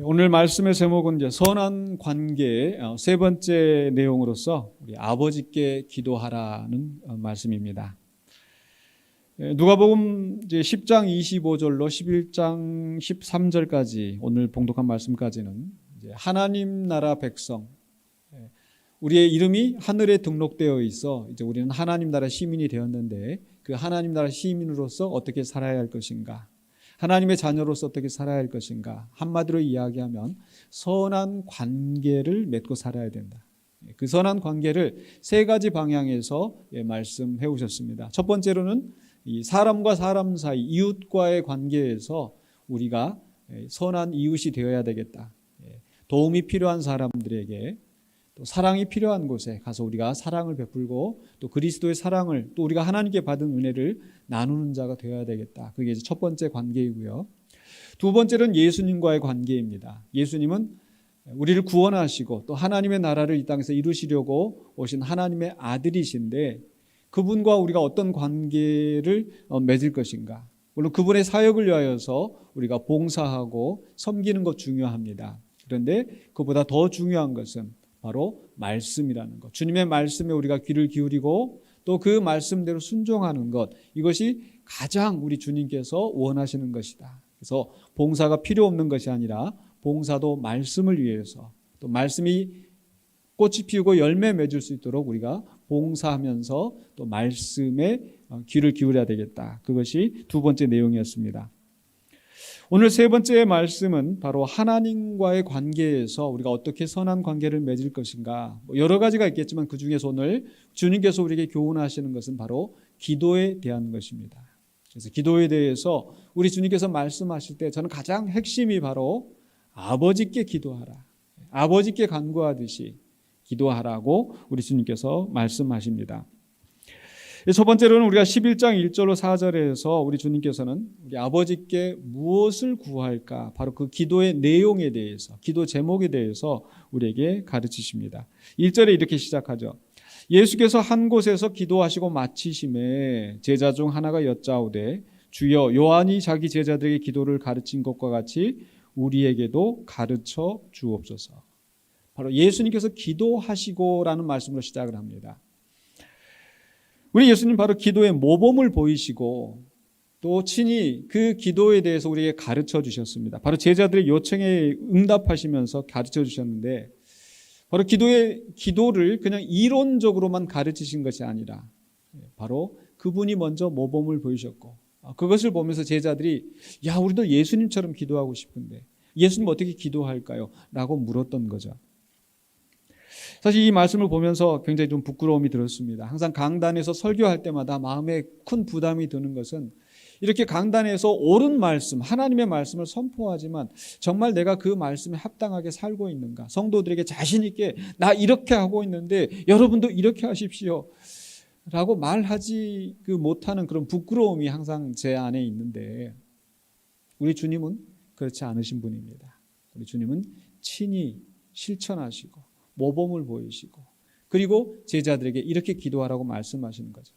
오늘 말씀의 제목은 이제 선한 관계의 세 번째 내용으로서 우리 아버지께 기도하라는 말씀입니다. 누가복음 이제 10장 25절로 11장 13절까지 오늘 봉독한 말씀까지는 이제 하나님 나라 백성, 우리의 이름이 하늘에 등록되어 있어 이제 우리는 하나님 나라 시민이 되었는데 그 하나님 나라 시민으로서 어떻게 살아야 할 것인가, 하나님의 자녀로서 어떻게 살아야 할 것인가, 한마디로 이야기하면 선한 관계를 맺고 살아야 된다. 그 선한 관계를 세 가지 방향에서 말씀해 오셨습니다. 첫 번째로는 이 사람과 사람 사이, 이웃과의 관계에서 우리가 선한 이웃이 되어야 되겠다. 도움이 필요한 사람들에게, 또 사랑이 필요한 곳에 가서 우리가 사랑을 베풀고 또 그리스도의 사랑을, 또 우리가 하나님께 받은 은혜를 나누는 자가 되어야 되겠다. 그게 이제 첫 번째 관계이고요. 두 번째는 예수님과의 관계입니다. 예수님은 우리를 구원하시고 또 하나님의 나라를 이 땅에서 이루시려고 오신 하나님의 아들이신데 그분과 우리가 어떤 관계를 맺을 것인가. 물론 그분의 사역을 위하여서 우리가 봉사하고 섬기는 것 중요합니다. 그런데 그보다 더 중요한 것은 바로 말씀이라는 것. 주님의 말씀에 우리가 귀를 기울이고 또 그 말씀대로 순종하는 것. 이것이 가장 우리 주님께서 원하시는 것이다. 그래서 봉사가 필요 없는 것이 아니라 봉사도 말씀을 위해서, 또 말씀이 꽃이 피우고 열매 맺을 수 있도록 우리가 봉사하면서 또 말씀에 귀를 기울여야 되겠다. 그것이 두 번째 내용이었습니다. 오늘 세 번째 말씀은 바로 하나님과의 관계에서 우리가 어떻게 선한 관계를 맺을 것인가, 여러 가지가 있겠지만 그 중에서 오늘 주님께서 우리에게 교훈하시는 것은 바로 기도에 대한 것입니다. 그래서 기도에 대해서 우리 주님께서 말씀하실 때 저는 가장 핵심이 바로 아버지께 기도하라, 아버지께 간구하듯이 기도하라고 우리 주님께서 말씀하십니다. 첫 번째로는 우리가 11장 1절로 4절에서 우리 주님께서는 우리 아버지께 무엇을 구할까, 바로 그 기도의 내용에 대해서, 기도 제목에 대해서 우리에게 가르치십니다. 1절에 이렇게 시작하죠. 예수께서 한 곳에서 기도하시고 마치심에 제자 중 하나가 여짜오되 주여, 요한이 자기 제자들에게 기도를 가르친 것과 같이 우리에게도 가르쳐 주옵소서. 바로 예수님께서 기도하시고라는 말씀으로 시작을 합니다. 우리 예수님 바로 기도의 모범을 보이시고 또 친히 그 기도에 대해서 우리에게 가르쳐 주셨습니다. 바로 제자들의 요청에 응답하시면서 가르쳐 주셨는데, 바로 기도를 그냥 이론적으로만 가르치신 것이 아니라 바로 그분이 먼저 모범을 보이셨고, 그것을 보면서 제자들이 야, 우리도 예수님처럼 기도하고 싶은데 예수님 어떻게 기도할까요? 라고 물었던 거죠. 사실 이 말씀을 보면서 굉장히 좀 부끄러움이 들었습니다. 항상 강단에서 설교할 때마다 마음에 큰 부담이 드는 것은 이렇게 강단에서 옳은 말씀, 하나님의 말씀을 선포하지만 정말 내가 그 말씀에 합당하게 살고 있는가? 성도들에게 자신 있게 나 이렇게 하고 있는데 여러분도 이렇게 하십시오 라고 말하지 못하는 그런 부끄러움이 항상 제 안에 있는데, 우리 주님은 그렇지 않으신 분입니다. 우리 주님은 친히 실천하시고 모범을 보이시고 그리고 제자들에게 이렇게 기도하라고 말씀하시는 거죠.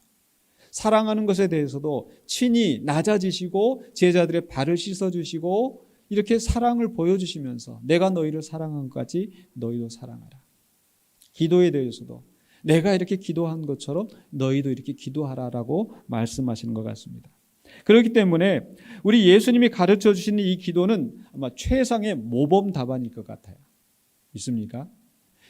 사랑하는 것에 대해서도 친히 낮아지시고 제자들의 발을 씻어주시고 이렇게 사랑을 보여주시면서 내가 너희를 사랑한 것까지 너희도 사랑하라. 기도에 대해서도 내가 이렇게 기도한 것처럼 너희도 이렇게 기도하라라고 말씀하시는 것 같습니다. 그렇기 때문에 우리 예수님이 가르쳐 주시는 이 기도는 아마 최상의 모범 답안일 것 같아요. 있습니까?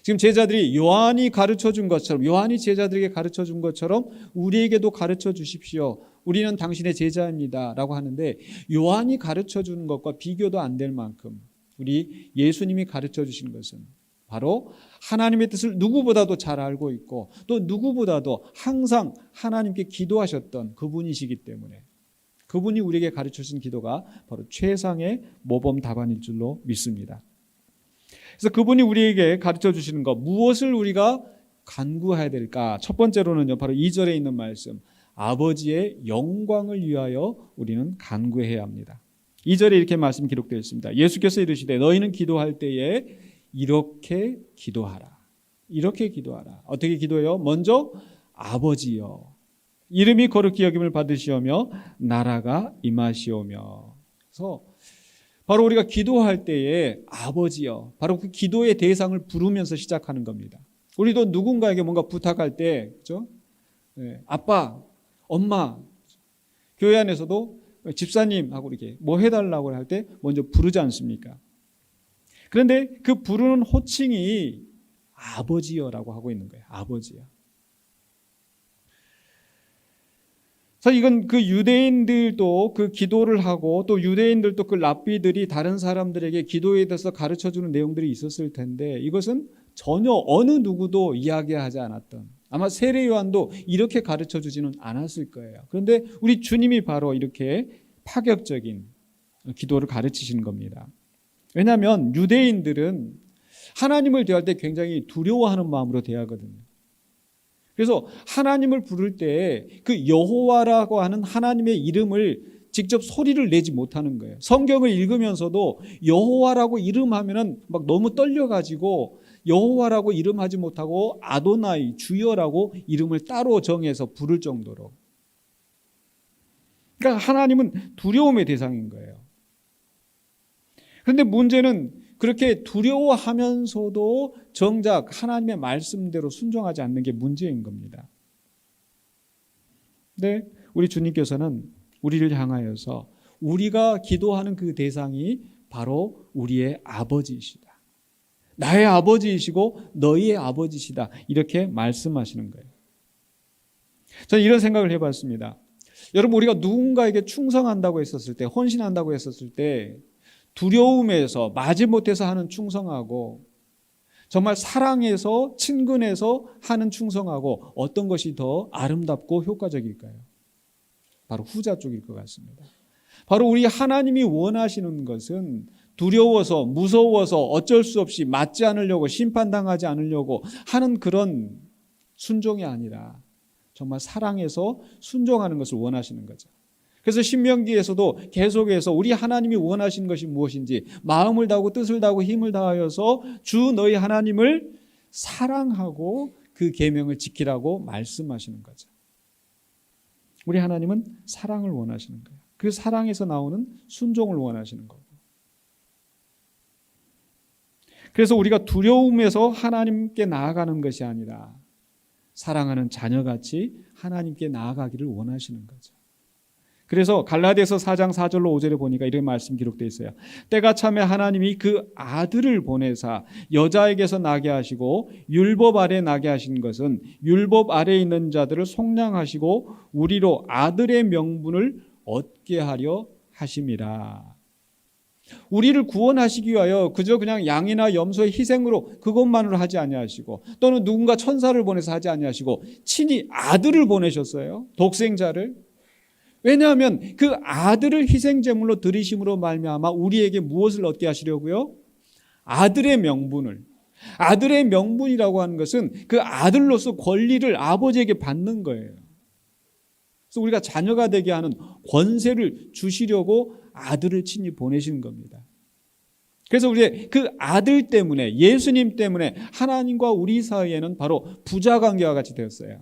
지금 제자들이 요한이 가르쳐 준 것처럼, 요한이 제자들에게 가르쳐 준 것처럼 우리에게도 가르쳐 주십시오. 우리는 당신의 제자입니다 라고 하는데, 요한이 가르쳐 주는 것과 비교도 안 될 만큼 우리 예수님이 가르쳐 주신 것은 바로 하나님의 뜻을 누구보다도 잘 알고 있고 또 누구보다도 항상 하나님께 기도하셨던 그분이시기 때문에 그분이 우리에게 가르쳐 주신 기도가 바로 최상의 모범 답안일 줄로 믿습니다. 그래서 그분이 우리에게 가르쳐 주시는 것, 무엇을 우리가 간구해야 될까? 첫 번째로는요, 바로 2절에 있는 말씀, 아버지의 영광을 위하여 우리는 간구해야 합니다. 2절에 이렇게 말씀 기록되어 있습니다. 예수께서 이르시되 너희는 기도할 때에 이렇게 기도하라. 이렇게 기도하라. 어떻게 기도해요? 먼저 아버지여, 이름이 거룩히 여김을 받으시오며 나라가 임하시오며. 그래서 바로 우리가 기도할 때에 아버지여, 바로 그 기도의 대상을 부르면서 시작하는 겁니다. 우리도 누군가에게 뭔가 부탁할 때, 그렇죠? 아빠, 엄마, 교회 안에서도 집사님하고 이렇게 뭐 해달라고 할 때 먼저 부르지 않습니까? 그런데 그 부르는 호칭이 아버지여라고 하고 있는 거예요. 아버지여. 그래서 이건 그 유대인들도 그 기도를 하고 또 유대인들도 그 랍비들이 다른 사람들에게 기도에 대해서 가르쳐주는 내용들이 있었을 텐데 이것은 전혀 어느 누구도 이야기하지 않았던, 아마 세례 요한도 이렇게 가르쳐주지는 않았을 거예요. 그런데 우리 주님이 바로 이렇게 파격적인 기도를 가르치시는 겁니다. 왜냐하면 유대인들은 하나님을 대할 때 굉장히 두려워하는 마음으로 대하거든요. 그래서 하나님을 부를 때 그 여호와라고 하는 하나님의 이름을 직접 소리를 내지 못하는 거예요. 성경을 읽으면서도 여호와라고 이름하면은 막 너무 떨려가지고 여호와라고 이름하지 못하고 아도나이, 주여라고 이름을 따로 정해서 부를 정도로. 그러니까 하나님은 두려움의 대상인 거예요. 그런데 문제는 그렇게 두려워하면서도 정작 하나님의 말씀대로 순종하지 않는 게 문제인 겁니다. 근데 우리 주님께서는 우리를 향하여서 우리가 기도하는 그 대상이 바로 우리의 아버지이시다. 나의 아버지이시고 너희의 아버지시다. 이렇게 말씀하시는 거예요. 저는 이런 생각을 해봤습니다. 여러분, 우리가 누군가에게 충성한다고 했었을 때, 헌신한다고 했었을 때 두려움에서 마지못해서 하는 충성하고 정말 사랑해서 친근해서 하는 충성하고 어떤 것이 더 아름답고 효과적일까요? 바로 후자 쪽일 것 같습니다. 바로 우리 하나님이 원하시는 것은 두려워서 무서워서 어쩔 수 없이 맞지 않으려고 심판당하지 않으려고 하는 그런 순종이 아니라 정말 사랑해서 순종하는 것을 원하시는 거죠. 그래서 신명기에서도 계속해서 우리 하나님이 원하시는 것이 무엇인지 마음을 다하고 뜻을 다하고 힘을 다하여서 주 너희 하나님을 사랑하고 그 계명을 지키라고 말씀하시는 거죠. 우리 하나님은 사랑을 원하시는 거예요. 그 사랑에서 나오는 순종을 원하시는 거고. 그래서 우리가 두려움에서 하나님께 나아가는 것이 아니라 사랑하는 자녀같이 하나님께 나아가기를 원하시는 거죠. 그래서 갈라디아서 4장 4절로 5절에 보니까 이런 말씀 기록되어 있어요. 때가 참에 하나님이 그 아들을 보내사 여자에게서 나게 하시고 율법 아래 나게 하신 것은 율법 아래 있는 자들을 속량하시고 우리로 아들의 명분을 얻게 하려 하심이라. 우리를 구원하시기 위하여 그저 그냥 양이나 염소의 희생으로 그것만으로 하지 아니하시고 또는 누군가 천사를 보내서 하지 아니하시고 친히 아들을 보내셨어요. 독생자를. 왜냐하면 그 아들을 희생제물로 드리심으로 말미암아 우리에게 무엇을 얻게 하시려고요? 아들의 명분을. 아들의 명분이라고 하는 것은 그 아들로서 권리를 아버지에게 받는 거예요. 그래서 우리가 자녀가 되게 하는 권세를 주시려고 아들을 친히 보내신 겁니다. 그래서 우리 그 아들 때문에, 예수님 때문에 하나님과 우리 사이에는 바로 부자 관계와 같이 되었어요.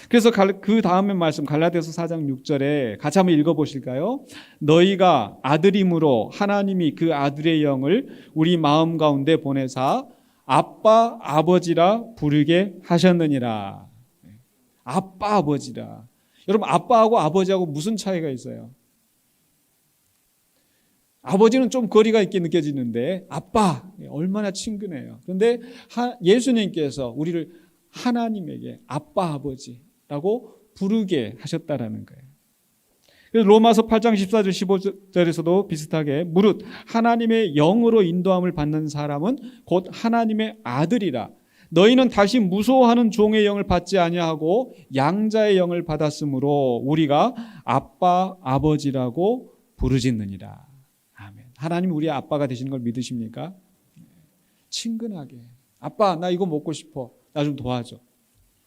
그래서 그 다음에 말씀 갈라디아서 4장 6절에 같이 한번 읽어보실까요? 너희가 아들임으로 하나님이 그 아들의 영을 우리 마음 가운데 보내사 아빠 아버지라 부르게 하셨느니라. 아빠 아버지라. 여러분, 아빠하고 아버지하고 무슨 차이가 있어요? 아버지는 좀 거리가 있게 느껴지는데 아빠 얼마나 친근해요. 그런데 예수님께서 우리를 하나님에게 아빠 아버지라고 부르게 하셨다라는 거예요. 그래서 로마서 8장 14절 15절에서도 비슷하게 무릇 하나님의 영으로 인도함을 받는 사람은 곧 하나님의 아들이라. 너희는 다시 무소하는 종의 영을 받지 아니하고 양자의 영을 받았으므로 우리가 아빠 아버지라고 부르짖느니라. 아멘. 하나님 우리의 아빠가 되시는 걸 믿으십니까? 친근하게 아빠 나 이거 먹고 싶어. 나 좀 도와줘.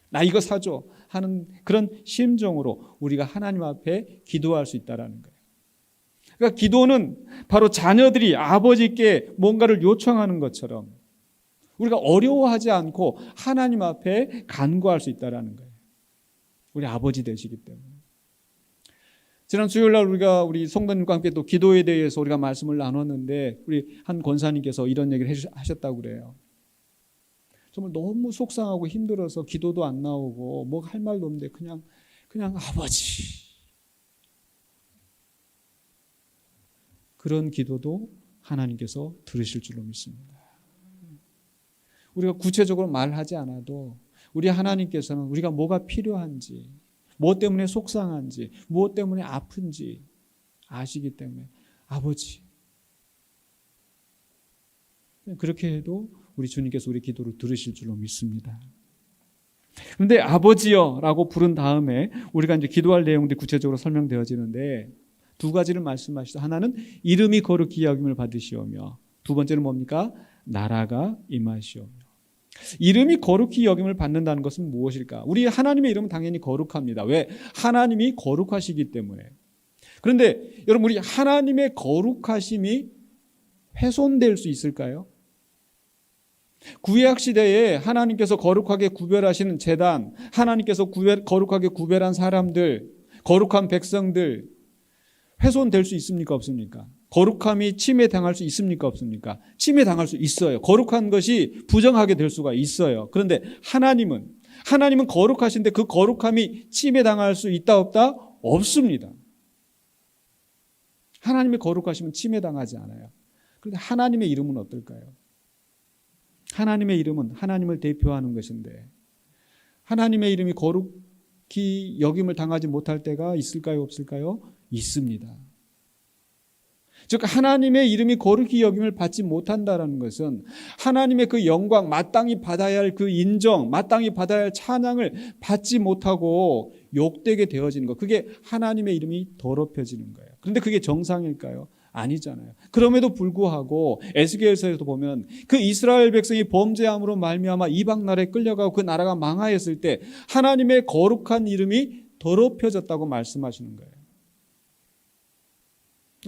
나 이거 사줘. 하는 그런 심정으로 우리가 하나님 앞에 기도할 수 있다는 거예요. 그러니까 기도는 바로 자녀들이 아버지께 뭔가를 요청하는 것처럼 우리가 어려워하지 않고 하나님 앞에 간구할 수 있다는 거예요. 우리 아버지 되시기 때문에. 지난 수요일 날 우리 성도님과 함께 또 기도에 대해서 우리가 말씀을 나눴는데 우리 한 권사님께서 이런 얘기를 하셨다고 그래요. 정말 너무 속상하고 힘들어서 기도도 안 나오고 뭐 할 말도 없는데 그냥 아버지. 그런 기도도 하나님께서 들으실 줄로 믿습니다. 우리가 구체적으로 말하지 않아도 우리 하나님께서는 우리가 뭐가 필요한지, 무엇 때문에 속상한지, 무엇 때문에 아픈지 아시기 때문에 아버지. 그렇게 해도 우리 주님께서 우리 기도를 들으실 줄로 믿습니다. 그런데 아버지여 라고 부른 다음에 우리가 이제 기도할 내용들이 구체적으로 설명되어지는데 두 가지를 말씀하시죠. 하나는 이름이 거룩히 여김을 받으시오며 두 번째는 뭡니까? 나라가 임하시오며. 이름이 거룩히 여김을 받는다는 것은 무엇일까? 우리 하나님의 이름은 당연히 거룩합니다. 왜? 하나님이 거룩하시기 때문에. 그런데 여러분 우리 하나님의 거룩하심이 훼손될 수 있을까요? 구약 시대에 하나님께서 거룩하게 구별하시는 제단, 하나님께서 거룩하게 구별한 사람들, 거룩한 백성들 훼손될 수 있습니까? 없습니까? 거룩함이 침해당할 수 있습니까? 없습니까? 침해당할 수 있어요. 거룩한 것이 부정하게 될 수가 있어요. 그런데 하나님은 거룩하신데 그 거룩함이 침해당할 수 있다 없다? 없습니다. 하나님의 거룩하심은 침해당하지 않아요. 그런데 하나님의 이름은 어떨까요? 하나님의 이름은 하나님을 대표하는 것인데 하나님의 이름이 거룩히 여김을 당하지 못할 때가 있을까요? 없을까요? 있습니다. 즉 하나님의 이름이 거룩히 여김을 받지 못한다는 것은 하나님의 그 영광, 마땅히 받아야 할 그 인정, 마땅히 받아야 할 찬양을 받지 못하고 욕되게 되어지는 것, 그게 하나님의 이름이 더럽혀지는 거예요. 그런데 그게 정상일까요? 아니잖아요. 그럼에도 불구하고 에스겔서에도 보면 그 이스라엘 백성이 범죄함으로 말미암아 이방 나라에 끌려가고 그 나라가 망하였을 때 하나님의 거룩한 이름이 더럽혀졌다고 말씀하시는 거예요.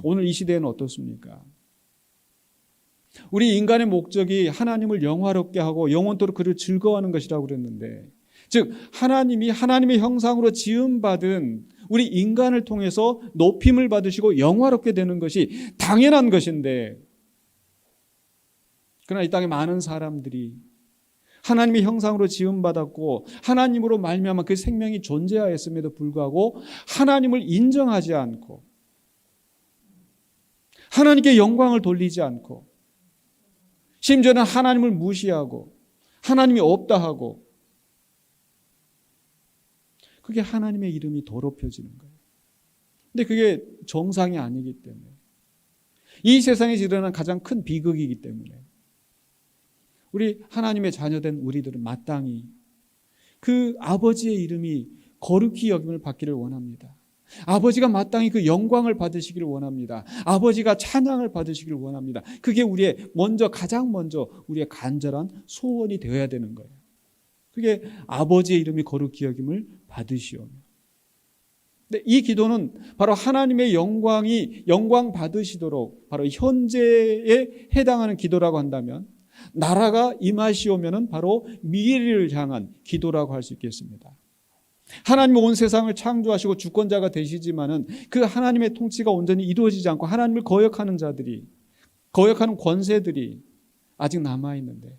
오늘 이 시대에는 어떻습니까? 우리 인간의 목적이 하나님을 영화롭게 하고 영원토록 그를 즐거워하는 것이라고 그랬는데, 즉 하나님이 하나님의 형상으로 지음받은 우리 인간을 통해서 높임을 받으시고 영화롭게 되는 것이 당연한 것인데, 그러나 이 땅에 많은 사람들이 하나님의 형상으로 지음받았고 하나님으로 말미암아 그 생명이 존재하였음에도 불구하고 하나님을 인정하지 않고 하나님께 영광을 돌리지 않고 심지어는 하나님을 무시하고 하나님이 없다 하고, 그게 하나님의 이름이 더럽혀지는 거예요. 근데 그게 정상이 아니기 때문에, 이 세상에서 일어난 가장 큰 비극이기 때문에 우리 하나님의 자녀된 우리들은 마땅히 그 아버지의 이름이 거룩히 여김을 받기를 원합니다. 아버지가 마땅히 그 영광을 받으시기를 원합니다. 아버지가 찬양을 받으시기를 원합니다. 그게 가장 먼저 우리의 간절한 소원이 되어야 되는 거예요. 그게 아버지의 이름이 거룩히 여김을 받으시오며. 근데 이 기도는 바로 하나님의 영광 받으시도록 바로 현재에 해당하는 기도라고 한다면, 나라가 임하시오면은 바로 미래를 향한 기도라고 할 수 있겠습니다. 하나님은 온 세상을 창조하시고 주권자가 되시지만은 그 하나님의 통치가 온전히 이루어지지 않고 하나님을 거역하는 자들이, 거역하는 권세들이 아직 남아있는데,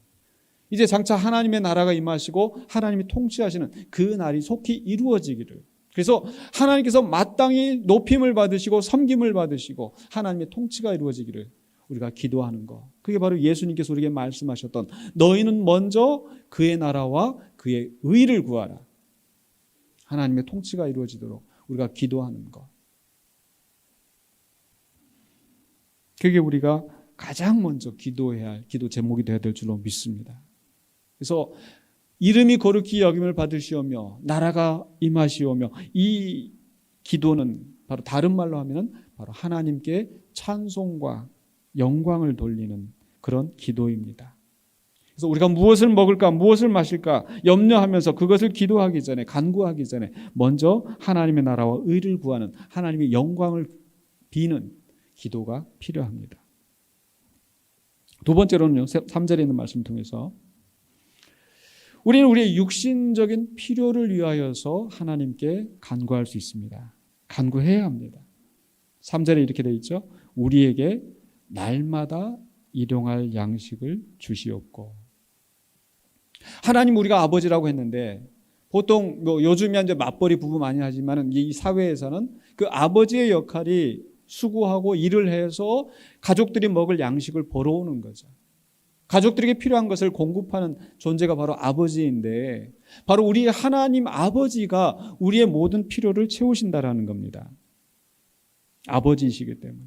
이제 장차 하나님의 나라가 임하시고 하나님이 통치하시는 그 날이 속히 이루어지기를, 그래서 하나님께서 마땅히 높임을 받으시고 섬김을 받으시고 하나님의 통치가 이루어지기를 우리가 기도하는 것, 그게 바로 예수님께서 우리에게 말씀하셨던 너희는 먼저 그의 나라와 그의 의를 구하라, 하나님의 통치가 이루어지도록 우리가 기도하는 것, 그게 우리가 가장 먼저 기도해야 할 기도 제목이 되어야 될 줄로 믿습니다. 그래서 이름이 거룩히 여김을 받으시오며 나라가 임하시오며, 이 기도는 바로 다른 말로 하면 바로 하나님께 찬송과 영광을 돌리는 그런 기도입니다. 그래서 우리가 무엇을 먹을까, 무엇을 마실까 염려하면서 그것을 기도하기 전에, 간구하기 전에 먼저 하나님의 나라와 의를 구하는, 하나님의 영광을 비는 기도가 필요합니다. 두 번째로는요, 3절에 있는 말씀 통해서 우리는 우리의 육신적인 필요를 위하여서 하나님께 간구할 수 있습니다. 간구해야 합니다. 3절에 이렇게 되어 있죠. 우리에게 날마다 일용할 양식을 주시옵고. 하나님 우리가 아버지라고 했는데 보통 뭐 요즘에 이제 맞벌이 부부 많이 하지만은 이 사회에서는 그 아버지의 역할이 수고하고 일을 해서 가족들이 먹을 양식을 벌어오는 거죠. 가족들에게 필요한 것을 공급하는 존재가 바로 아버지인데 바로 우리 하나님 아버지가 우리의 모든 필요를 채우신다라는 겁니다. 아버지이시기 때문에.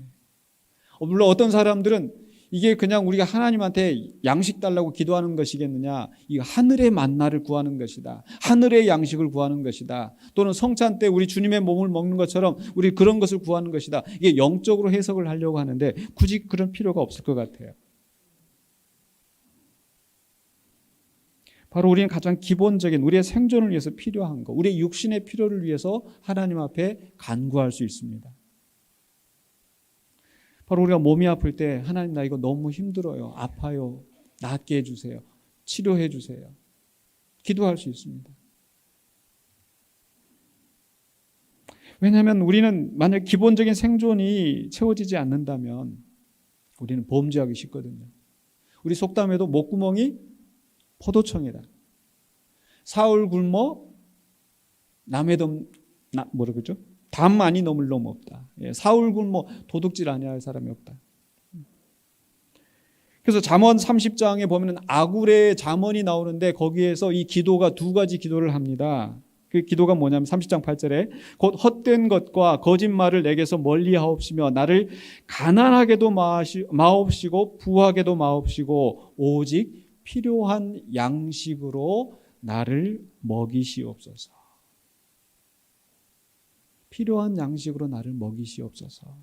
물론 어떤 사람들은 이게 그냥 우리가 하나님한테 양식 달라고 기도하는 것이겠느냐, 이 하늘의 만나를 구하는 것이다, 하늘의 양식을 구하는 것이다, 또는 성찬 때 우리 주님의 몸을 먹는 것처럼 우리 그런 것을 구하는 것이다, 이게 영적으로 해석을 하려고 하는데 굳이 그런 필요가 없을 것 같아요. 바로 우리는 가장 기본적인 우리의 생존을 위해서 필요한 것, 우리의 육신의 필요를 위해서 하나님 앞에 간구할 수 있습니다. 바로 우리가 몸이 아플 때 하나님 나 이거 너무 힘들어요. 아파요. 낫게 해주세요. 치료해 주세요. 기도할 수 있습니다. 왜냐하면 우리는 만약 기본적인 생존이 채워지지 않는다면 우리는 범죄하기 쉽거든요. 우리 속담에도 목구멍이 포도청이다. 사흘 굶어 남의 뭐라 그러죠? 담 많이 넘을 놈 없다. 사흘 굶어 도둑질 아니할 사람이 없다. 그래서 잠언 30장에 보면 아굴의 잠언이 나오는데 거기에서 이 기도가 두 가지 기도를 합니다. 그 기도가 뭐냐면 30장 8절에 곧 헛된 것과 거짓말을 내게서 멀리 하옵시며 나를 가난하게도 마옵시고 부하게도 마옵시고 오직 필요한 양식으로 나를 먹이시옵소서. 필요한 양식으로 나를 먹이시옵소서.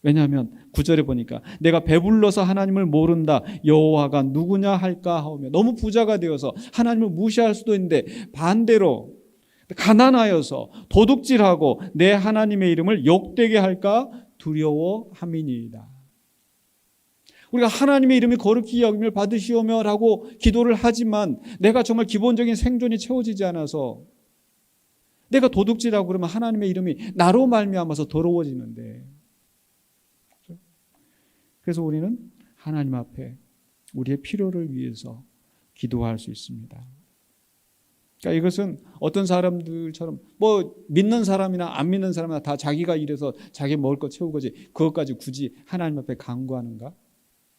왜냐하면 9절에 보니까 내가 배불러서 하나님을 모른다 여호와가 누구냐 할까 하오며 너무 부자가 되어서 하나님을 무시할 수도 있는데 반대로 가난하여서 도둑질하고 내 하나님의 이름을 욕되게 할까 두려워함이니이다. 우리가 하나님의 이름이 거룩히 여김을 받으시오며 라고 기도를 하지만 내가 정말 기본적인 생존이 채워지지 않아서 내가 도둑질하고 그러면 하나님의 이름이 나로 말미암아서 더러워지는데, 그래서 우리는 하나님 앞에 우리의 필요를 위해서 기도할 수 있습니다. 그러니까 이것은 어떤 사람들처럼 뭐 믿는 사람이나 안 믿는 사람이나 다 자기가 일해서 자기 먹을 거 채우는 거지 그것까지 굳이 하나님 앞에 간구하는가?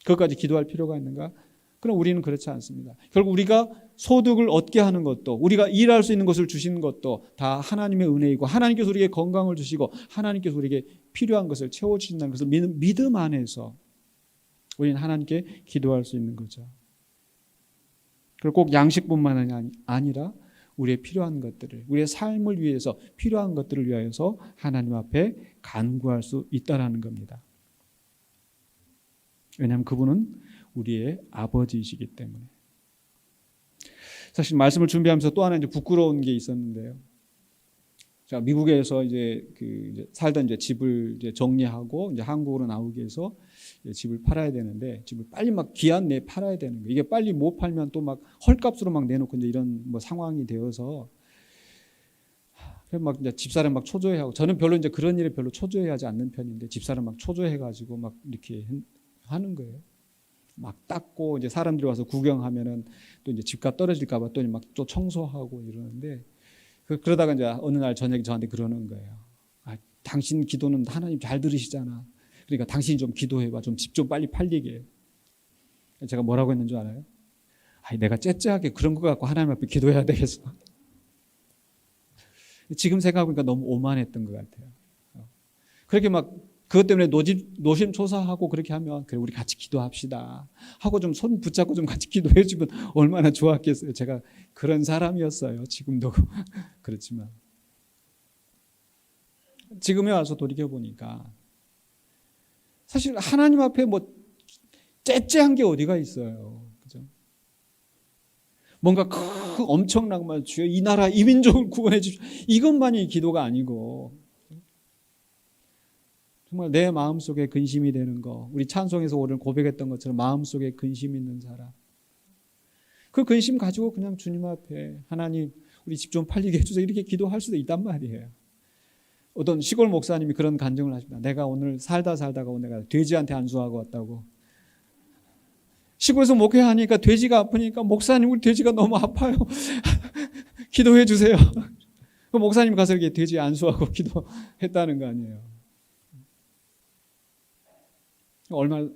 그것까지 기도할 필요가 있는가? 그럼 우리는 그렇지 않습니다. 결국 우리가 소득을 얻게 하는 것도 우리가 일할 수 있는 것을 주시는 것도 다 하나님의 은혜이고 하나님께서 우리에게 건강을 주시고 하나님께서 우리에게 필요한 것을 채워주신다는 것을 믿음 안에서 우리는 하나님께 기도할 수 있는 거죠. 그리고 꼭 양식뿐만 아니라 우리의 필요한 것들을 우리의 삶을 위해서 필요한 것들을 위하여서 하나님 앞에 간구할 수 있다라는 겁니다. 왜냐하면 그분은 우리의 아버지이시기 때문에. 사실 말씀을 준비하면서 또 하나 이제 부끄러운 게 있었는데요. 자, 미국에서 이제 살던 이제 집을 이제 정리하고 이제 한국으로 나오기 위해서 집을 팔아야 되는데 집을 빨리 막 기한 내에 팔아야 되는 거예요. 이게 빨리 못 팔면 또 막 헐값으로 막 내놓고 이제 이런 뭐 상황이 되어서 그래서 막 이제 집사람 막 초조해하고 저는 별로 이제 그런 일에 별로 초조해하지 않는 편인데 집사람 막 초조해가지고 막 이렇게 하는 거예요. 막 닦고 이제 사람들이 와서 구경하면은 또 이제 집값 떨어질까봐 또 막 또 청소하고 이러는데 그러다가 이제 어느 날 저녁에 저한테 그러는 거예요. 아, 당신 기도는 하나님 잘 들으시잖아. 그러니까 당신이 좀 기도해봐. 좀 집 좀 빨리 팔리게. 제가 뭐라고 했는 줄 알아요? 아니, 내가 째째하게 그런 거 갖고 하나님 앞에 기도해야 되겠어. 지금 생각해보니까 너무 오만했던 것 같아요. 그렇게 막 그것 때문에 노심초사하고 그렇게 하면 그래 우리 같이 기도합시다 하고 좀 손 붙잡고 좀 같이 기도해 주면 얼마나 좋았겠어요. 제가 그런 사람이었어요. 지금도 그렇지만 지금에 와서 돌이켜보니까 사실 하나님 앞에 뭐 째째한 게 어디가 있어요. 그죠? 뭔가 엄청난 주여 이 나라 이 민족을 구원해 주십시오. 이것만이 기도가 아니고 정말 내 마음속에 근심이 되는 거, 우리 찬송에서 오늘 고백했던 것처럼 마음속에 근심 있는 사람, 그 근심 가지고 그냥 주님 앞에 하나님 우리 집 좀 팔리게 해주세요 이렇게 기도할 수도 있단 말이에요. 어떤 시골 목사님이 그런 간증을 하십니다. 내가 오늘 살다가 내가 돼지한테 안수하고 왔다고. 시골에서 목회하니까 돼지가 아프니까 목사님 우리 돼지가 너무 아파요. 기도해 주세요. 그 목사님 가서 이렇게 돼지 안수하고 기도했다는 거 아니에요. 얼마나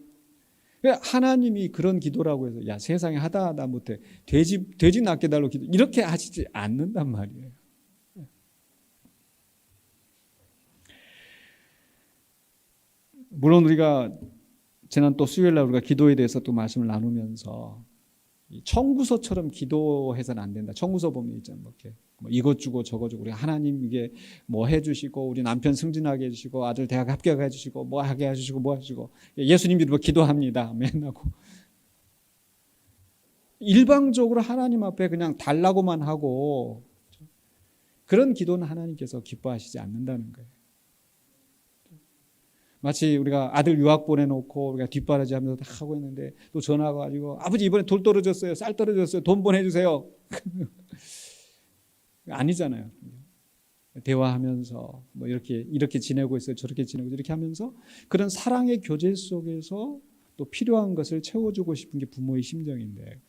하나님이 그런 기도라고 해서 야 세상에 하다 못해 돼지 낫게 달라고 기도 이렇게 하시지 않는단 말이에요. 물론 우리가 지난 또 수요일날 우리가 기도에 대해서 또 말씀을 나누면서 청구서처럼 기도해서는 안 된다. 청구서 보면 있잖아요. 이렇게 이것 주고 저것 주고 우리 하나님 이게 뭐 해주시고 우리 남편 승진하게 해주시고 아들 대학 합격해 주시고 뭐 하게 해주시고 뭐 하시고 예수님이 뭐 기도합니다. 맨하고 일방적으로 하나님 앞에 그냥 달라고만 하고 그런 기도는 하나님께서 기뻐하시지 않는다는 거예요. 마치 우리가 아들 유학 보내놓고 우리가 뒷바라지 하면서 다 하고 있는데 또 전화가 가지고 아버지 이번에 돌 떨어졌어요. 쌀 떨어졌어요. 돈 보내주세요. 아니잖아요. 대화하면서 뭐 이렇게 지내고 있어요. 저렇게 지내고 이렇게 하면서 그런 사랑의 교제 속에서 또 필요한 것을 채워주고 싶은 게 부모의 심정인데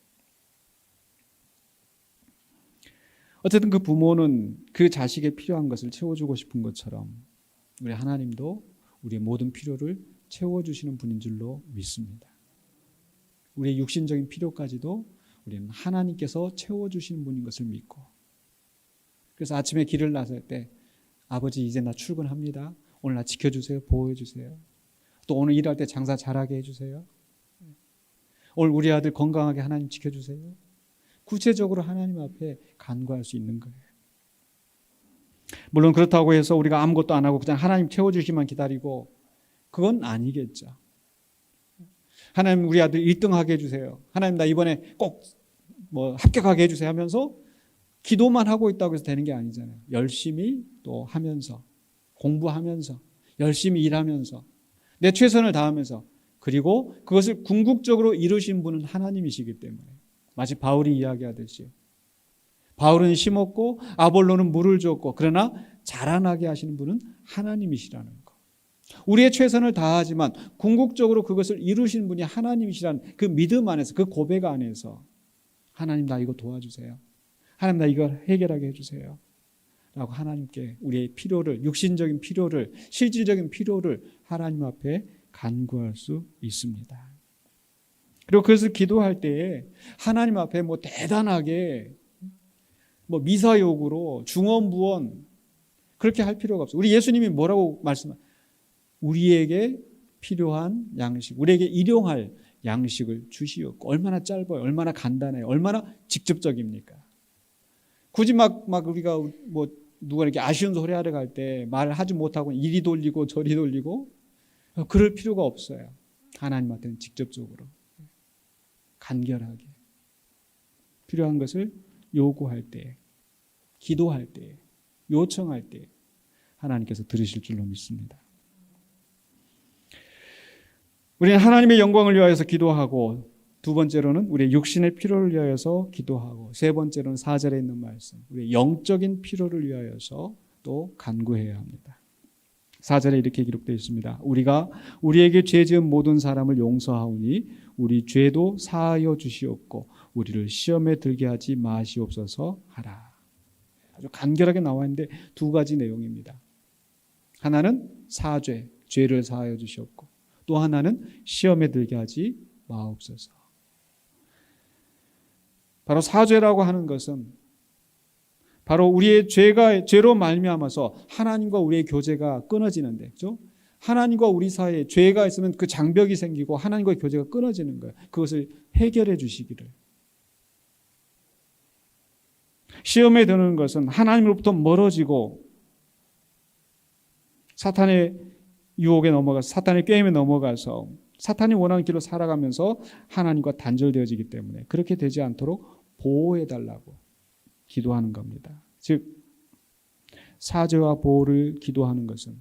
어쨌든 그 부모는 그 자식의 필요한 것을 채워주고 싶은 것처럼 우리 하나님도 우리의 모든 필요를 채워주시는 분인 줄로 믿습니다. 우리의 육신적인 필요까지도 우리는 하나님께서 채워주시는 분인 것을 믿고 그래서 아침에 길을 나설 때 아버지 이제 나 출근합니다. 오늘 나 지켜주세요. 보호해주세요. 또 오늘 일할 때 장사 잘하게 해주세요. 오늘 우리 아들 건강하게 하나님 지켜주세요. 구체적으로 하나님 앞에 간구할 수 있는 거예요. 물론 그렇다고 해서 우리가 아무것도 안 하고 그냥 하나님 채워주시기만 기다리고 그건 아니겠죠. 하나님 우리 아들 1등하게 해주세요. 하나님 나 이번에 꼭 뭐 합격하게 해주세요 하면서 기도만 하고 있다고 해서 되는 게 아니잖아요. 열심히 또 하면서 공부하면서 열심히 일하면서 내 최선을 다하면서 그리고 그것을 궁극적으로 이루신 분은 하나님이시기 때문에 마치 바울이 이야기하듯이 바울은 심었고 아볼로는 물을 줬고 그러나 자라나게 하시는 분은 하나님이시라는 것. 우리의 최선을 다하지만 궁극적으로 그것을 이루시는 분이 하나님이시라는 그 믿음 안에서 그 고백 안에서 하나님 나 이거 도와주세요. 하나님 나 이걸 해결하게 해주세요. 라고 하나님께 우리의 필요를 육신적인 필요를 실질적인 필요를 하나님 앞에 간구할 수 있습니다. 그리고 그것을 기도할 때에 하나님 앞에 뭐 대단하게 뭐 미사역으로 중언부언 그렇게 할 필요가 없어요. 우리 예수님이 뭐라고 말씀하세요? 우리에게 필요한 양식, 우리에게 일용할 양식을 주시옵고 얼마나 짧아요. 얼마나 간단해요. 얼마나 직접적입니까? 굳이 막 우리가 뭐 누가 이렇게 아쉬운 소리 하러 갈 때 말을 하지 못하고 이리 돌리고 저리 돌리고 그럴 필요가 없어요. 하나님한테는 직접적으로 간결하게 필요한 것을 요구할 때, 기도할 때, 요청할 때 하나님께서 들으실 줄로 믿습니다. 우리는 하나님의 영광을 위하여서 기도하고 두 번째로는 우리의 육신의 필요를 위하여서 기도하고 세 번째로는 4절에 있는 말씀 우리의 영적인 필요를 위하여서 또 간구해야 합니다. 4절에 이렇게 기록되어 있습니다. 우리가 우리에게 죄 지은 모든 사람을 용서하오니 우리 죄도 사하여 주시옵고 우리를 시험에 들게 하지 마시옵소서 하라. 아주 간결하게 나와 있는데 두 가지 내용입니다. 하나는 사죄, 죄를 사하여 주시옵고 또 하나는 시험에 들게 하지 마옵소서. 바로 사죄라고 하는 것은 바로 우리의 죄로 말미암아서 하나님과 우리의 교제가 끊어지는데, 그렇죠? 하나님과 우리 사이에 죄가 있으면 그 장벽이 생기고 하나님과의 교제가 끊어지는 거예요. 그것을 해결해 주시기를. 시험에 드는 것은 하나님으로부터 멀어지고 사탄의 유혹에 넘어가서 사탄의 꾀임에 넘어가서 사탄이 원하는 길로 살아가면서 하나님과 단절되어지기 때문에 그렇게 되지 않도록 보호해달라고 기도하는 겁니다. 즉 사죄와 보호를 기도하는 것은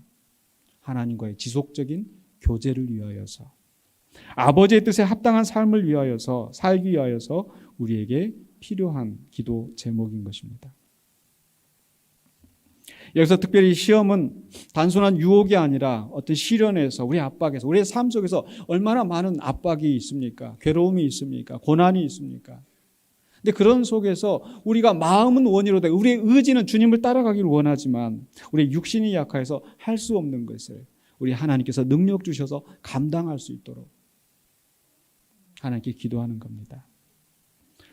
하나님과의 지속적인 교제를 위하여서 아버지의 뜻에 합당한 삶을 위하여서 살기 위하여서 우리에게 필요한 기도 제목인 것입니다. 여기서 특별히 시험은 단순한 유혹이 아니라 어떤 시련에서, 우리 압박에서, 우리의 삶 속에서 얼마나 많은 압박이 있습니까? 괴로움이 있습니까? 고난이 있습니까? 근데 그런 속에서 우리가 마음은 원이로되 우리의 의지는 주님을 따라가기를 원하지만 우리의 육신이 약해서 할 수 없는 것을 우리 하나님께서 능력 주셔서 감당할 수 있도록 하나님께 기도하는 겁니다.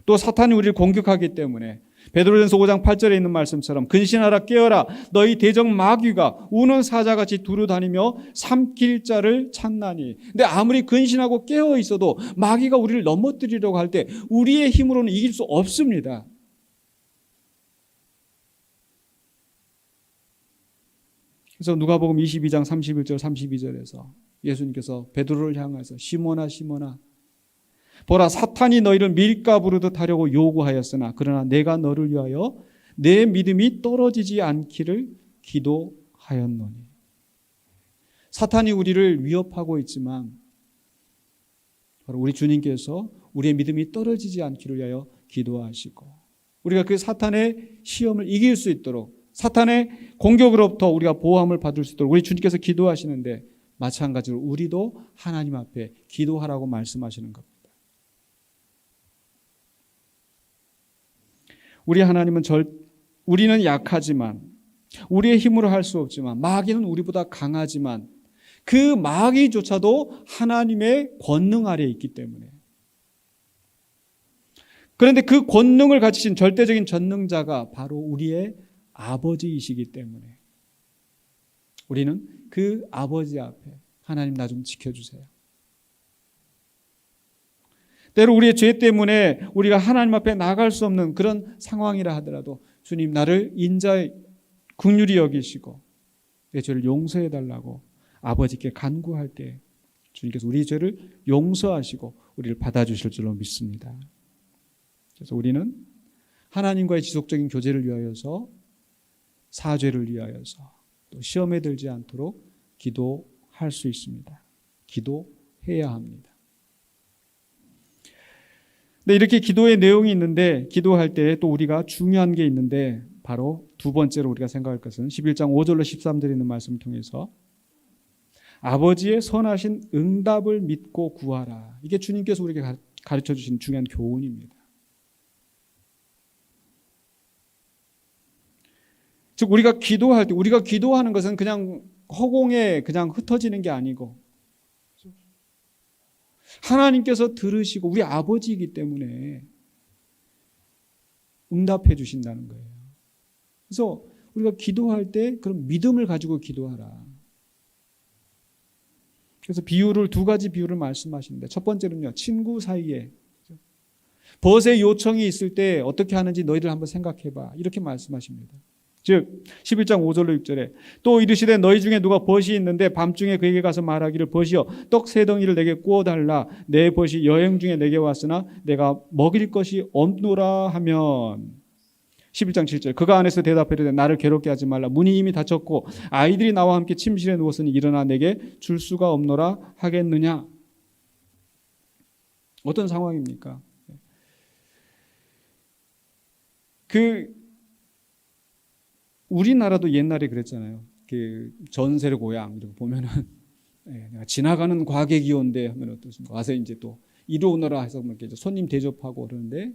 또 사탄이 우리를 공격하기 때문에 베드로전서 5장 8절에 있는 말씀처럼 근신하라 깨어라 너희 대적 마귀가 우는 사자같이 두루다니며 삼킬 자를 찾나니. 근데 아무리 근신하고 깨어 있어도 마귀가 우리를 넘어뜨리려고 할 때 우리의 힘으로는 이길 수 없습니다. 그래서 누가복음 22장 31절 32절에서 예수님께서 베드로를 향해서 시몬아 시몬아 보라 사탄이 너희를 밀가부르듯 하려고 요구하였으나 그러나 내가 너를 위하여 내 믿음이 떨어지지 않기를 기도하였노니. 사탄이 우리를 위협하고 있지만 바로 우리 주님께서 우리의 믿음이 떨어지지 않기를 위하여 기도하시고 우리가 그 사탄의 시험을 이길 수 있도록 사탄의 공격으로부터 우리가 보호함을 받을 수 있도록 우리 주님께서 기도하시는데 마찬가지로 우리도 하나님 앞에 기도하라고 말씀하시는 겁니다. 우리 하나님은 우리는 약하지만 우리의 힘으로 할 수 없지만 마귀는 우리보다 강하지만 그 마귀조차도 하나님의 권능 아래에 있기 때문에 그런데 그 권능을 가지신 절대적인 전능자가 바로 우리의 아버지이시기 때문에 우리는 그 아버지 앞에 하나님 나 좀 지켜주세요. 때로 우리의 죄 때문에 우리가 하나님 앞에 나갈 수 없는 그런 상황이라 하더라도 주님 나를 인자의 긍휼히 여기시고 내 죄를 용서해 달라고 아버지께 간구할 때 주님께서 우리 죄를 용서하시고 우리를 받아주실 줄로 믿습니다. 그래서 우리는 하나님과의 지속적인 교제를 위하여서 사죄를 위하여서 또 시험에 들지 않도록 기도할 수 있습니다. 기도해야 합니다. 네, 이렇게 기도의 내용이 있는데 기도할 때 또 우리가 중요한 게 있는데 바로 두 번째로 우리가 생각할 것은 11장 5절로 13절에 있는 말씀을 통해서 아버지의 선하신 응답을 믿고 구하라. 이게 주님께서 우리에게 가르쳐 주신 중요한 교훈입니다. 즉 우리가 기도할 때 우리가 기도하는 것은 그냥 허공에 그냥 흩어지는 게 아니고 하나님께서 들으시고 우리 아버지이기 때문에 응답해 주신다는 거예요. 그래서 우리가 기도할 때 그런 믿음을 가지고 기도하라. 그래서 두 가지 비유를 말씀하시는데 첫 번째는요. 친구 사이에 벗의 요청이 있을 때 어떻게 하는지 너희들 한번 생각해봐. 이렇게 말씀하십니다. 즉 11장 5절로 6절에 또 이르시되 너희 중에 누가 벗이 있는데 밤중에 그에게 가서 말하기를 벗이여 떡 세 덩이를 내게 구워달라 내 벗이 여행 중에 내게 왔으나 내가 먹일 것이 없노라 하면 11장 7절 그가 안에서 대답하되 나를 괴롭게 하지 말라 문이 이미 닫혔고 아이들이 나와 함께 침실에 누웠으니 일어나 내게 줄 수가 없노라 하겠느냐. 어떤 상황입니까? 우리나라도 옛날에 그랬잖아요. 그 전세를 고향 이렇게 보면은 내가 지나가는 과객이 온대 하면 어떻습니까? 와서 이제 또 이리 오너라 해서 이렇게 손님 대접하고 그러는데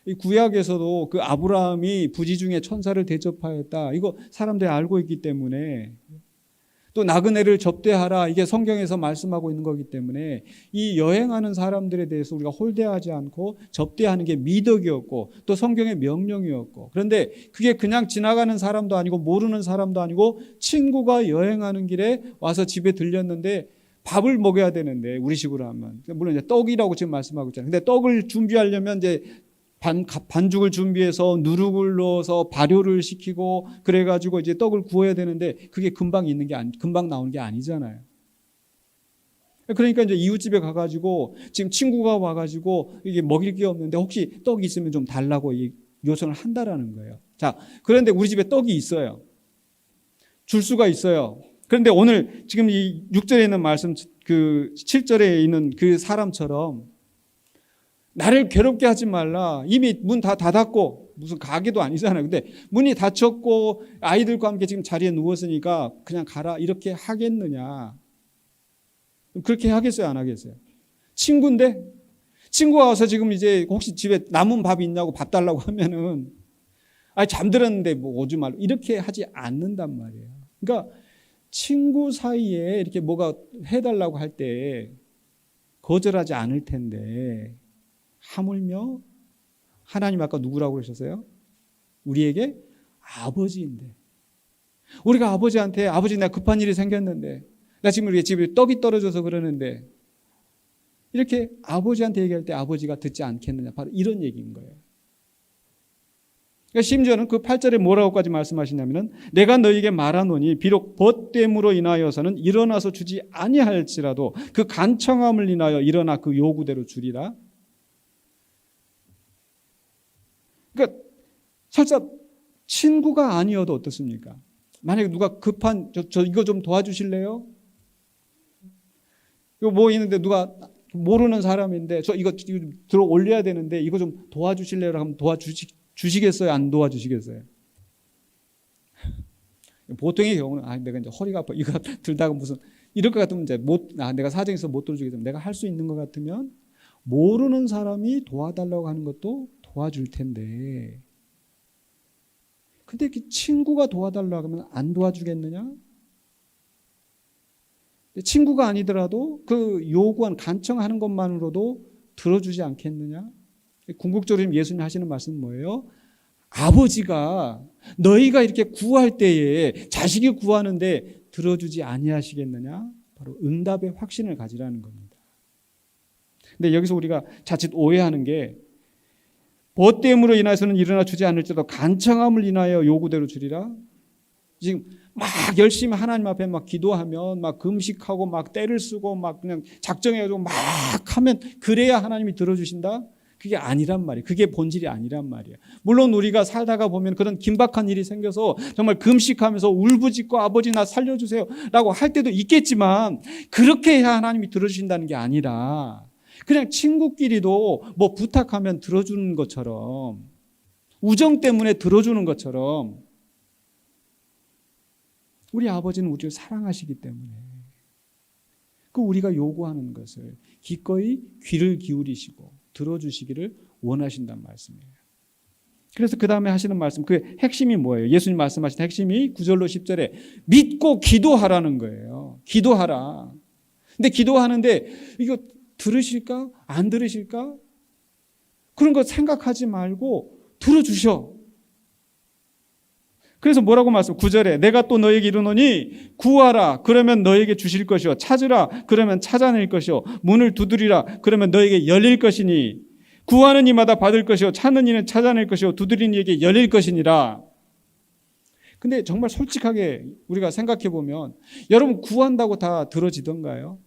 이 구약에서도 그 아브라함이 부지 중에 천사를 대접하였다. 이거 사람들이 알고 있기 때문에 또 나그네를 접대하라. 이게 성경에서 말씀하고 있는 거기 때문에 이 여행하는 사람들에 대해서 우리가 홀대하지 않고 접대하는 게 미덕이었고 또 성경의 명령이었고 그런데 그게 그냥 지나가는 사람도 아니고 모르는 사람도 아니고 친구가 여행하는 길에 와서 집에 들렸는데 밥을 먹여야 되는데 우리식으로 하면 물론 이제 떡이라고 지금 말씀하고 있잖아요. 근데 떡을 준비하려면 이제 반죽을 준비해서 누룩을 넣어서 발효를 시키고 그래가지고 이제 떡을 구워야 되는데 그게 금방 나오는 게 아니잖아요. 그러니까 이제 이웃집에 가가지고 지금 친구가 와가지고 이게 먹일 게 없는데 혹시 떡이 있으면 좀 달라고 요청을 한다라는 거예요. 자, 그런데 우리 집에 떡이 있어요. 줄 수가 있어요. 그런데 오늘 지금 이 6절에 있는 말씀 그 7절에 있는 그 사람처럼 나를 괴롭게 하지 말라. 이미 문 다 닫았고 무슨 가게도 아니잖아요. 근데 문이 닫혔고 아이들과 함께 지금 자리에 누웠으니까 그냥 가라 이렇게 하겠느냐. 그렇게 하겠어요, 안 하겠어요? 친구인데 친구가 와서 지금 이제 혹시 집에 남은 밥이 있냐고 밥 달라고 하면은 잠들었는데 뭐 오지 말고 이렇게 하지 않는단 말이에요. 그러니까 친구 사이에 이렇게 뭐가 해달라고 할 때 거절하지 않을 텐데 하물며 하나님 아까 누구라고 그러셨어요? 우리에게 아버지인데 우리가 아버지한테 아버지 나 급한 일이 생겼는데 나 지금 우리 집에 떡이 떨어져서 그러는데 이렇게 아버지한테 얘기할 때 아버지가 듣지 않겠느냐 바로 이런 얘기인 거예요. 그러니까 심지어는 그 8절에 뭐라고까지 말씀하시냐면은 내가 너희에게 말하노니 비록 벗됨으로 인하여서는 일어나서 주지 아니할지라도 그 간청함을 인하여 일어나 그 요구대로 주리라. 그러니까 설사 친구가 아니어도 어떻습니까? 만약에 누가 급한 저 이거 좀 도와주실래요? 이거 뭐 있는데 누가 모르는 사람인데 저 이거 들어 올려야 되는데 이거 좀 도와주실래요? 하면 도와주시겠어요? 안 도와주시겠어요? 보통의 경우는 내가 이제 허리가 아파 이거 들다가 무슨 이럴 것 같으면 이제 내가 사정이 있어서 못 도와주겠으면 내가 할 수 있는 것 같으면 모르는 사람이 도와달라고 하는 것도 도와줄 텐데 근데 친구가 도와달라고 하면 안 도와주겠느냐? 친구가 아니더라도 그 요구한 간청하는 것만으로도 들어주지 않겠느냐? 궁극적으로 예수님 하시는 말씀은 뭐예요? 아버지가 너희가 이렇게 구할 때에 자식이 구하는데 들어주지 아니하시겠느냐? 바로 응답의 확신을 가지라는 겁니다. 근데 여기서 우리가 자칫 오해하는 게 벗됨으로 인해서는 일어나 주지 않을지라도 간청함을 인하여 요구대로 주리라. 지금 막 열심히 하나님 앞에 막 기도하면 막 금식하고 막 때를 쓰고 막 그냥 작정해가지고 막 하면 그래야 하나님이 들어주신다? 그게 아니란 말이에요. 그게 본질이 아니란 말이에요. 물론 우리가 살다가 보면 그런 긴박한 일이 생겨서 정말 금식하면서 울부짖고 아버지 나 살려주세요 라고 할 때도 있겠지만 그렇게 해야 하나님이 들어주신다는 게 아니라 그냥 친구끼리도 뭐 부탁하면 들어주는 것처럼 우정 때문에 들어주는 것처럼 우리 아버지는 우리를 사랑하시기 때문에 그 우리가 요구하는 것을 기꺼이 귀를 기울이시고 들어주시기를 원하신단 말씀이에요. 그래서 그 다음에 하시는 말씀 그 핵심이 뭐예요? 예수님 말씀하신 핵심이 9절로 10절에 믿고 기도하라는 거예요. 기도하라. 근데 기도하는데 이거 들으실까? 안 들으실까? 그런 거 생각하지 말고 들어주셔. 그래서 뭐라고 말씀? 9절에 내가 또 너에게 이르노니 구하라 그러면 너에게 주실 것이요 찾으라 그러면 찾아낼 것이요 문을 두드리라 그러면 너에게 열릴 것이니 구하는 이마다 받을 것이요 찾는 이는 찾아낼 것이요 두드리는 이에게 열릴 것이니라. 근데 정말 솔직하게 우리가 생각해 보면 여러분 구한다고 다 들어지던가요?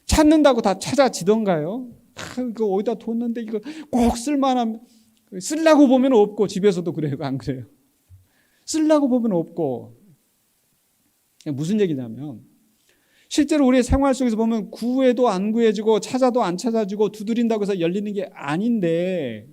찾는다고 다 찾아지던가요? 이거 어디다 뒀는데 이거 꼭 쓸만한 쓰려고 보면 없고 집에서도 그래요. 안 그래요? 쓰려고 보면 없고 무슨 얘기냐면 실제로 우리의 생활 속에서 보면 구해도 안 구해지고 찾아도 안 찾아지고 두드린다고 해서 열리는 게 아닌데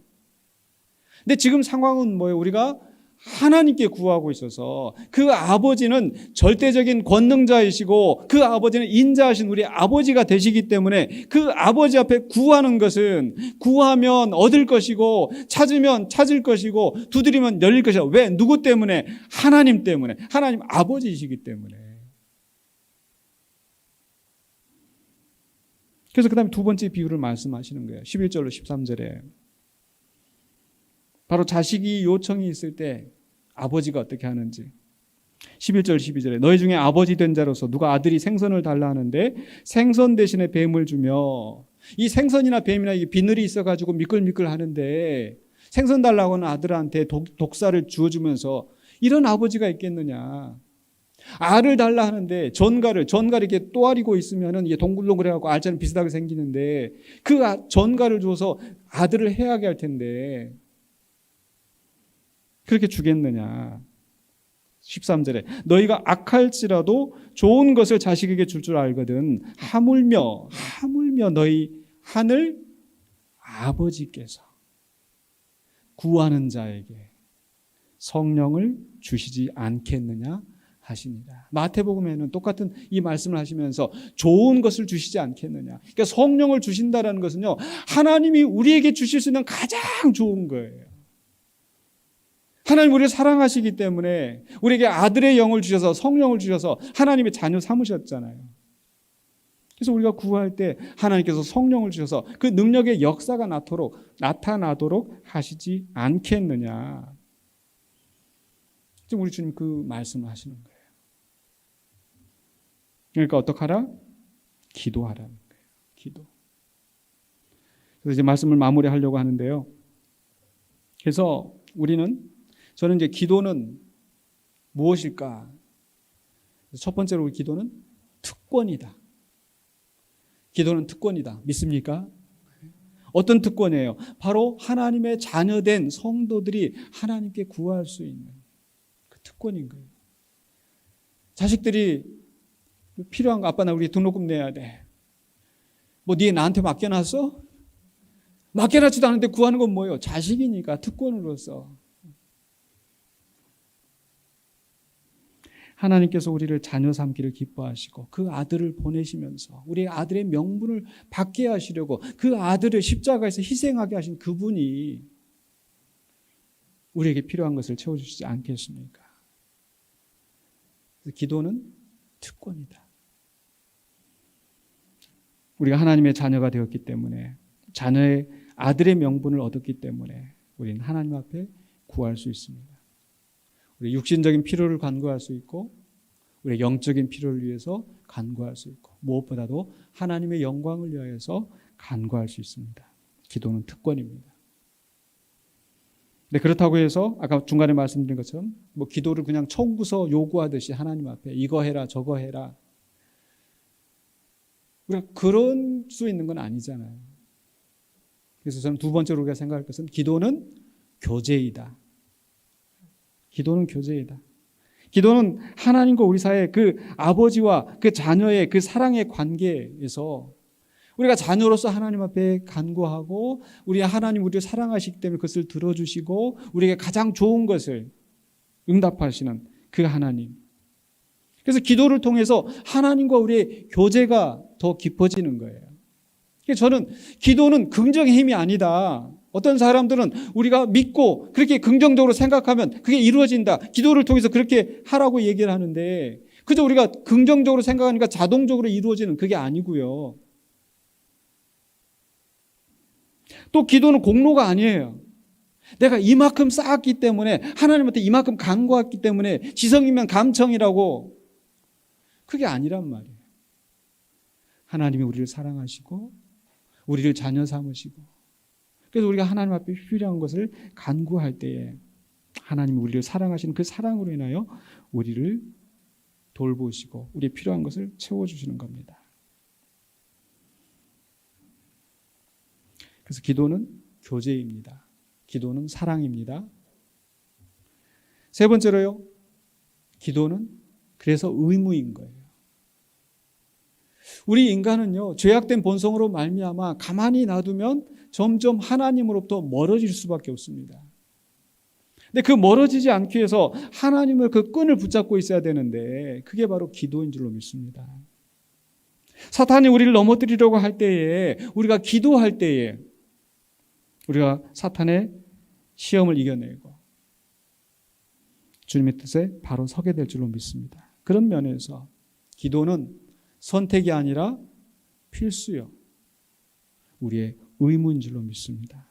근데 지금 상황은 뭐예요? 우리가 하나님께 구하고 있어서 그 아버지는 절대적인 권능자이시고 그 아버지는 인자하신 우리 아버지가 되시기 때문에 그 아버지 앞에 구하는 것은 구하면 얻을 것이고 찾으면 찾을 것이고 두드리면 열릴 것이다. 왜? 누구 때문에? 하나님 때문에. 하나님 아버지이시기 때문에. 그래서 그 다음에 두 번째 비유를 말씀하시는 거예요. 11절로 13절에 바로 자식이 요청이 있을 때 아버지가 어떻게 하는지 11절 12절에 너희 중에 아버지 된 자로서 누가 아들이 생선을 달라 하는데 생선 대신에 뱀을 주며 이 생선이나 뱀이나 이게 비늘이 있어가지고 미끌미끌 하는데 생선 달라고 하는 아들한테 독사를 주어주면서 이런 아버지가 있겠느냐. 알을 달라 하는데 전갈을 이렇게 또아리고 있으면은 이게 동글동글해갖고 알처럼 비슷하게 생기는데 그 전갈을 줘서 아들을 해하게 할 텐데 그렇게 주겠느냐. 13절에 너희가 악할지라도 좋은 것을 자식에게 줄 줄 알거든 하물며 너희 하늘 아버지께서 구하는 자에게 성령을 주시지 않겠느냐 하시니라. 마태복음에는 똑같은 이 말씀을 하시면서 좋은 것을 주시지 않겠느냐. 그러니까 성령을 주신다라는 것은요, 하나님이 우리에게 주실 수 있는 가장 좋은 거예요. 하나님 우리를 사랑하시기 때문에 우리에게 아들의 영을 주셔서 성령을 주셔서 하나님의 자녀 삼으셨잖아요. 그래서 우리가 구할 때 하나님께서 성령을 주셔서 그 능력의 역사가 나타나도록 하시지 않겠느냐. 지금 우리 주님 그 말씀을 하시는 거예요. 그러니까 어떡하라? 기도하라는 거예요. 기도. 그래서 이제 말씀을 마무리하려고 하는데요. 그래서 저는 이제 기도는 무엇일까? 첫 번째로 우리 기도는 특권이다. 기도는 특권이다. 믿습니까? 어떤 특권이에요? 바로 하나님의 자녀된 성도들이 하나님께 구할 수 있는 그 특권인 거예요. 자식들이 필요한 거, 아빠 나 우리 등록금 내야 돼. 뭐 네 나한테 맡겨놨어? 맡겨놨지도 않은데 구하는 건 뭐예요? 자식이니까 특권으로서. 하나님께서 우리를 자녀 삼기를 기뻐하시고 그 아들을 보내시면서 우리 아들의 명분을 받게 하시려고 그 아들을 십자가에서 희생하게 하신 그분이 우리에게 필요한 것을 채워주시지 않겠습니까? 그래서 기도는 특권이다. 우리가 하나님의 자녀가 되었기 때문에, 자녀의 아들의 명분을 얻었기 때문에 우리는 하나님 앞에 구할 수 있습니다. 우리 육신적인 필요를 간구할 수 있고 우리의 영적인 필요를 위해서 간구할 수 있고 무엇보다도 하나님의 영광을 위하여서 간구할 수 있습니다. 기도는 특권입니다. 네, 그렇다고 해서 아까 중간에 말씀드린 것처럼 뭐 기도를 그냥 청구서 요구하듯이 하나님 앞에 이거 해라 저거 해라, 우리가 그럴 수 있는 건 아니잖아요. 그래서 저는 두 번째로 우리가 생각할 것은 기도는 교제이다. 기도는 교제이다. 기도는 하나님과 우리 사이의 그 아버지와 그 자녀의 그 사랑의 관계에서 우리가 자녀로서 하나님 앞에 간구하고 우리 하나님 우리를 사랑하시기 때문에 그것을 들어주시고 우리에게 가장 좋은 것을 응답하시는 그 하나님. 그래서 기도를 통해서 하나님과 우리의 교제가 더 깊어지는 거예요. 그래서 저는 기도는 긍정의 힘이 아니다. 어떤 사람들은 우리가 믿고 그렇게 긍정적으로 생각하면 그게 이루어진다. 기도를 통해서 그렇게 하라고 얘기를 하는데 그저 우리가 긍정적으로 생각하니까 자동적으로 이루어지는 그게 아니고요. 또 기도는 공로가 아니에요. 내가 이만큼 쌓았기 때문에 하나님한테 이만큼 간구했기 때문에 지성이면 감청이라고, 그게 아니란 말이에요. 하나님이 우리를 사랑하시고 우리를 자녀 삼으시고 그래서 우리가 하나님 앞에 필요한 것을 간구할 때에 하나님이 우리를 사랑하시는 그 사랑으로 인하여 우리를 돌보시고 우리의 필요한 것을 채워주시는 겁니다. 그래서 기도는 교제입니다. 기도는 사랑입니다. 세 번째로요, 기도는 그래서 의무인 거예요. 우리 인간은요, 죄악된 본성으로 말미암아 가만히 놔두면 점점 하나님으로부터 멀어질 수밖에 없습니다. 근데 그 멀어지지 않기 위해서 하나님을 그 끈을 붙잡고 있어야 되는데 그게 바로 기도인 줄로 믿습니다. 사탄이 우리를 넘어뜨리려고 할 때에, 우리가 기도할 때에 우리가 사탄의 시험을 이겨내고 주님의 뜻에 바로 서게 될 줄로 믿습니다. 그런 면에서 기도는 선택이 아니라 필수요, 우리의 의무인 줄로 믿습니다.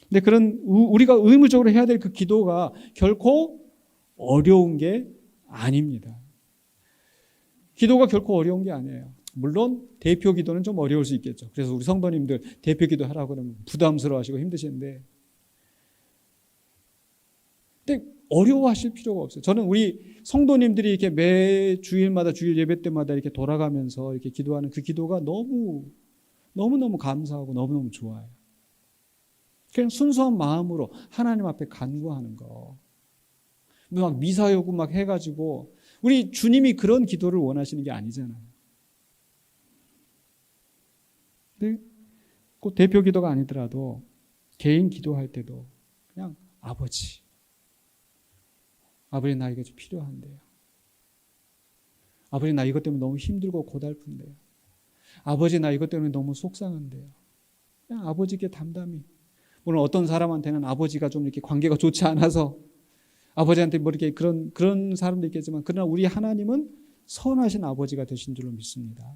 근데 그런 우리가 의무적으로 해야 될 그 기도가 결코 어려운 게 아닙니다. 기도가 결코 어려운 게 아니에요. 물론 대표 기도는 좀 어려울 수 있겠죠. 그래서 우리 성도님들 대표 기도 하라고 그러면 부담스러워하시고 힘드신데, 근데 어려워하실 필요가 없어요. 저는 우리 성도님들이 이렇게 매 주일마다 주일 예배 때마다 이렇게 돌아가면서 이렇게 기도하는 그 기도가 너무너무 감사하고 너무너무 좋아요. 그냥 순수한 마음으로 하나님 앞에 간구하는 거. 막 미사 요구 막 해가지고, 우리 주님이 그런 기도를 원하시는 게 아니잖아요. 근데 꼭 대표 기도가 아니더라도 개인 기도할 때도 그냥 아버지 나 이게 좀 필요한데요. 아버지 나 이것 때문에 너무 힘들고 고달픈데요. 아버지 나 이것 때문에 너무 속상한데요. 그냥 아버지께 담담히. 물론 어떤 사람한테는 아버지가 좀 이렇게 관계가 좋지 않아서 아버지한테 뭐 이렇게 그런 사람도 있겠지만, 그러나 우리 하나님은 선하신 아버지가 되신 줄로 믿습니다.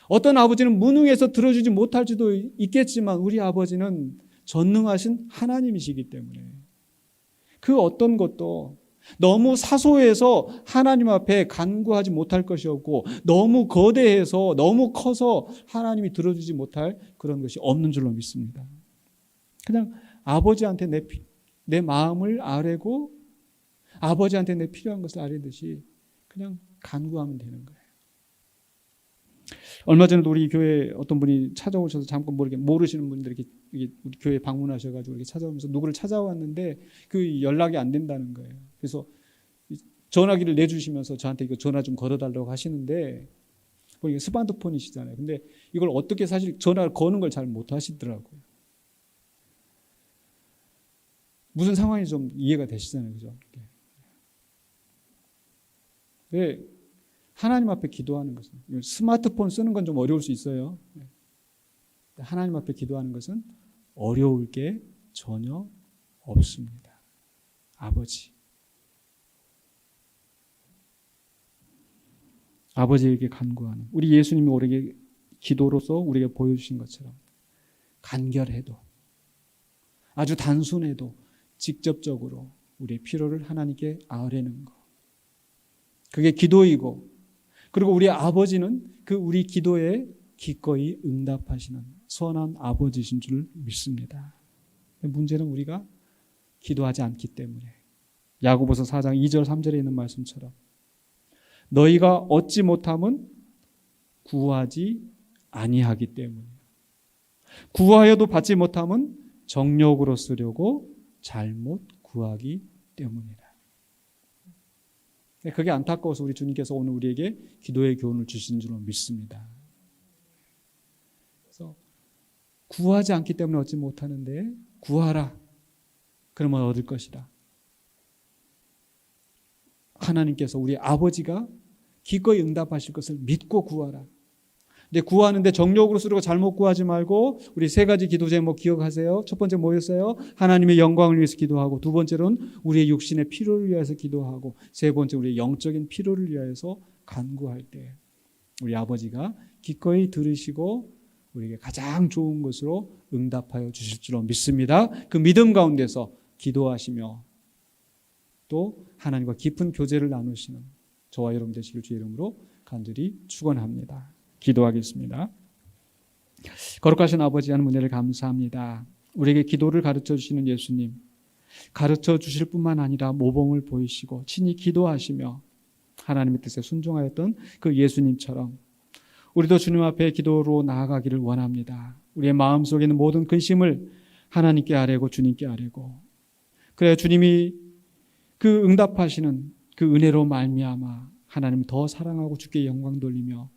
어떤 아버지는 무능해서 들어주지 못할지도 있겠지만 우리 아버지는 전능하신 하나님이시기 때문에 그 어떤 것도 너무 사소해서 하나님 앞에 간구하지 못할 것이 없고, 너무 거대해서 너무 커서 하나님이 들어주지 못할 그런 것이 없는 줄로 믿습니다. 그냥 아버지한테 내 마음을 아뢰고 아버지한테 내 필요한 것을 아뢰듯이 그냥 간구하면 되는 거예요. 얼마 전에도 우리 교회 어떤 분이 찾아오셔서 잠깐 모르시는 분들이 이렇게 우리 교회 방문하셔가지고 이렇게 찾아오면서 누구를 찾아왔는데 그 연락이 안 된다는 거예요. 그래서 전화기를 내주시면서 저한테 이거 전화 좀 걸어달라고 하시는데, 보니까 스마트폰이시잖아요. 근데 이걸 어떻게 사실 전화를 거는 걸 잘 못 하시더라고요. 무슨 상황인지 좀 이해가 되시잖아요. 그죠? 네. 하나님 앞에 기도하는 것은, 스마트폰 쓰는 건 좀 어려울 수 있어요. 하나님 앞에 기도하는 것은 어려울 게 전혀 없습니다. 아버지에게 간구하는, 우리 예수님이 우리에게 기도로서 우리에게 보여주신 것처럼 간결해도, 아주 단순해도 직접적으로 우리의 필요를 하나님께 아뢰는 것, 그게 기도이고, 그리고 우리 아버지는 그 우리 기도에 기꺼이 응답하시는 선한 아버지신 줄 믿습니다. 문제는 우리가 기도하지 않기 때문에, 야고보서 4장 2절 3절에 있는 말씀처럼 너희가 얻지 못함은 구하지 아니하기 때문에, 구하여도 받지 못함은 정욕으로 쓰려고 잘못 구하기 때문이다. 그게 안타까워서 우리 주님께서 오늘 우리에게 기도의 교훈을 주신 줄로 믿습니다. 그래서 구하지 않기 때문에 얻지 못하는데 구하라. 그러면 얻을 것이다. 하나님께서, 우리 아버지가 기꺼이 응답하실 것을 믿고 구하라. 근데 구하는데 정욕으로 쓰려고 잘못 구하지 말고, 우리 세 가지 기도 제목 기억하세요. 첫 번째 뭐였어요? 하나님의 영광을 위해서 기도하고, 두 번째로는 우리의 육신의 필요를 위해서 기도하고, 세 번째 우리의 영적인 필요를 위해서 간구할 때 우리 아버지가 기꺼이 들으시고 우리에게 가장 좋은 것으로 응답하여 주실 줄로 믿습니다. 그 믿음 가운데서 기도하시며 또 하나님과 깊은 교제를 나누시는 저와 여러분 되시길 주의 이름으로 간절히 축원합니다. 기도하겠습니다. 거룩하신 아버지, 하나님 은혜를 감사합니다. 우리에게 기도를 가르쳐 주시는 예수님, 가르쳐 주실 뿐만 아니라 모범을 보이시고 친히 기도하시며 하나님의 뜻에 순종하였던 그 예수님처럼 우리도 주님 앞에 기도로 나아가기를 원합니다. 우리의 마음속에 있는 모든 근심을 하나님께 아뢰고 주님께 아뢰고, 그래야 주님이 그 응답하시는 그 은혜로 말미암아 하나님을 더 사랑하고 주께 영광 돌리며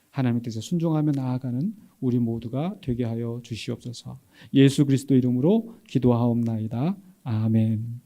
하나님의 뜻에 순종하며 나아가는 우리 모두가 되게 하여 주시옵소서. 예수 그리스도 이름으로 기도하옵나이다. 아멘.